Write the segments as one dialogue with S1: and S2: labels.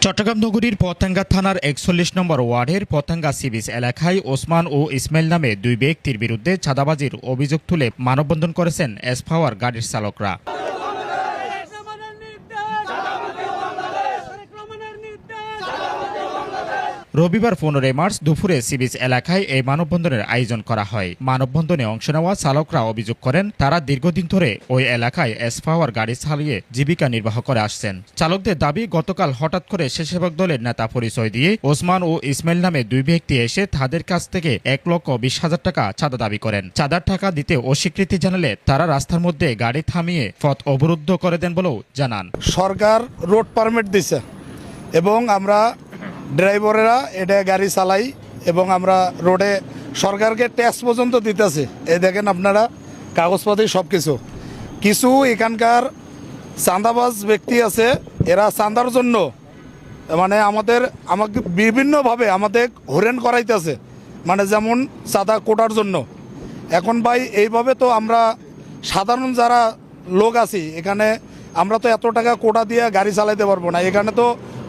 S1: চট্টগ্রাম নগরীর পতেঙ্গা থানার ৪১ নম্বর ওয়ার্ডের পতেঙ্গা সি বিচ এলাকায় ওসমান ও ইসমাইল নামে দুই ব্যক্তির বিরুদ্ধে চাঁদাবাজির অভিযোগ তুলে মানববন্ধন করেছেন এসপাওয়ার গাড়ির চালকরা। রবিবার ১৫ মার্চ দুপুরে সি বিচ এলাকায় এই মানববন্ধনের আয়োজন করা হয়। মানববন্ধনে অংশ নেওয়া চালকরা অভিযোগ করেন, তারা দীর্ঘদিন ধরে ওই এলাকায় এসপাওয়ার গাড়ি চালিয়ে জীবিকা নির্বাহ করে আসছেন। চালকদের দাবি, গতকাল হঠাৎ করে স্বেচ্ছাসেবক দলের নেতা পরিচয় দিয়ে ওসমান ও ইসমাইল নামে দুই ব্যক্তি এসে তাদের কাছ থেকে ১,২০,০০০ টাকা চাঁদা দাবি করেন। চাঁদার টাকা দিতে অস্বীকৃতি জানালে তারা রাস্তার মধ্যে গাড়ি থামিয়ে পথ অবরুদ্ধ করে দেন বলেও জানান।
S2: সরকার রোড পারমিট দিছে এবং আমরা ড্রাইভারেরা এটা গাড়ি চালাই এবং আমরা রোডে সরকারকে ট্যাক্স পর্যন্ত দিতেছে। এই দেখেন আপনারা কাগজপত্র সব কিছু এখানকার চাঁদাবাজ ব্যক্তি আছে, এরা চাঁদার জন্য মানে আমাকে বিভিন্নভাবে আমাদের হরেন করাইতেছে, মানে যেমন চাঁদা কোটার জন্য। এখন ভাই এইভাবে তো আমরা সাধারণ যারা লোক আছি এখানে আমরা তো এত টাকা কোটা দিয়ে গাড়ি চালাইতে পারবো না। এখানে তো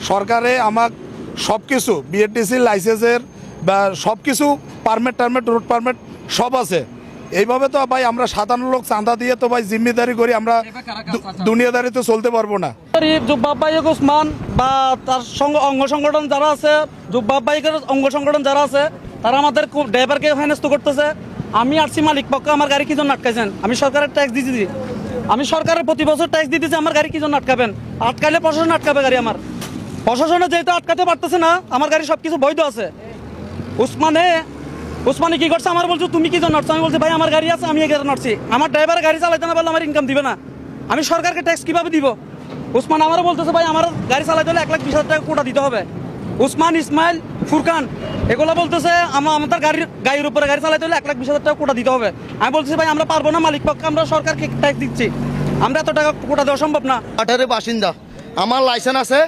S2: সরকারে আমাকে সব কিছু বিএডিসি লাইসেন্সের বা সব কিছু পারমিট রোড পারমিট সব আছে। এইভাবে তো ভাই আমরা সাধারণ লোক চাঁদা দিয়ে তো ভাই জিম্মেদারি করি, আমরা দুনিয়াদারিতে চলতে পারবো না।
S3: জুব্বাবাইক ওসমান বা তার সঙ্গে অঙ্গ সংগঠন যারা আছে, জুব্বাবাইকের অঙ্গ সংগঠন যারা আছে, তারা আমাদের ড্রাইভারকে ফাইন্যান্স করতেছে। আমি আসছি মালিক পক্ষ, আমার গাড়ি কি জন্য আটকাইছেন? আমি সরকারের ট্যাক্স দিয়েছি, আমি সরকারের প্রতি বছর ট্যাক্স দিতেছি, আমার গাড়ি কি জন্য আটকাবেন? আটকাইলে প্রশাসন আটকাবে গাড়ি। আমার প্রশাসনে যেহেতু আটকাতে পারতেছে না, আমার গাড়ি সবকিছু বৈধ আছে। উসমানে কি করছে, আমার বলছো তুমি কি জন্য নড়ছো? আমি বলছি ভাই আমার গাড়ি আছে, আমি এই গাড়ি নড়ছি। আমার ড্রাইভার গাড়ি চালাইতে না পারলে আমার ইনকাম দিবে না, আমি সরকারকে ট্যাক্স কিভাবে দিব? উসমান আমারও বলতেছে ভাই আমার গাড়ি চালাইতে হলে ১,২০,০০০ টাকা কোটা দিতে হবে। উসমান, ইসমাইল, ফুরকান এগুলো বলতেছে আমাদের গাড়ির উপরে গাড়ি চালাইতে হলে ১,২০,০০০ টাকা কোটা দিতে হবে। আমি বলতেছি ভাই আমরা পারবো না, মালিক পক্ষে আমরা সরকারকে ট্যাক্স দিচ্ছি, আমরা এত টাকা কোটা দেওয়া সম্ভব না।
S4: আঠারের বাসিন্দা, আমার লাইসেন্স আছে,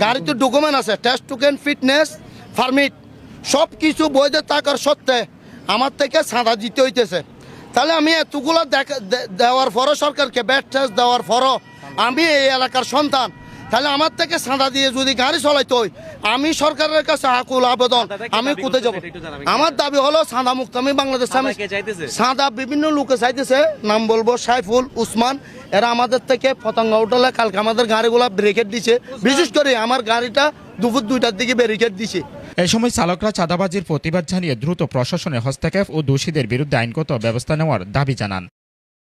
S4: গাড়িতে ডকুমেন্ট আছে, টেস্ট টোকেন, ফিটনেস, পারমিট সব কিছু বৈধ থাকার সত্ত্বে আমার থেকে চাঁদা দিতে হইতেছে। তাহলে আমি এতগুলো দেওয়ার পরও, সরকারকে ব্যাড ট্যাক্স দেওয়ার পরও আমি এই এলাকার সন্তান, তাহলে আমার থেকে চাঁদা দিয়ে যদি গাড়ি চলাইতে হয়, আমি সরকারের কাছে আকুল আবেদন, আমি কোথায় যাব? আমার দাবি হলো চাঁদা মুক্ত। আমি বাংলাদেশ চাঁদা বিভিন্ন লোকে চাইতেছে, নাম বলবো সাইফুল, উসমান, এরা আমাদের থেকে পতঙ্গা উঠালে কালকে আমাদের গাড়িগুলা ব্রেকেট দিছে, বিশেষ করে আমার গাড়িটা দুপুর ২টার দিকে ব্যারিকেড দিছে।
S1: এই সময় চালকরা চাঁদাবাজির প্রতিবাদ জানিয়ে দ্রুত প্রশাসনের হস্তক্ষেপ ও দোষীদের বিরুদ্ধে আইনগত ব্যবস্থা নেওয়ার দাবি জানান।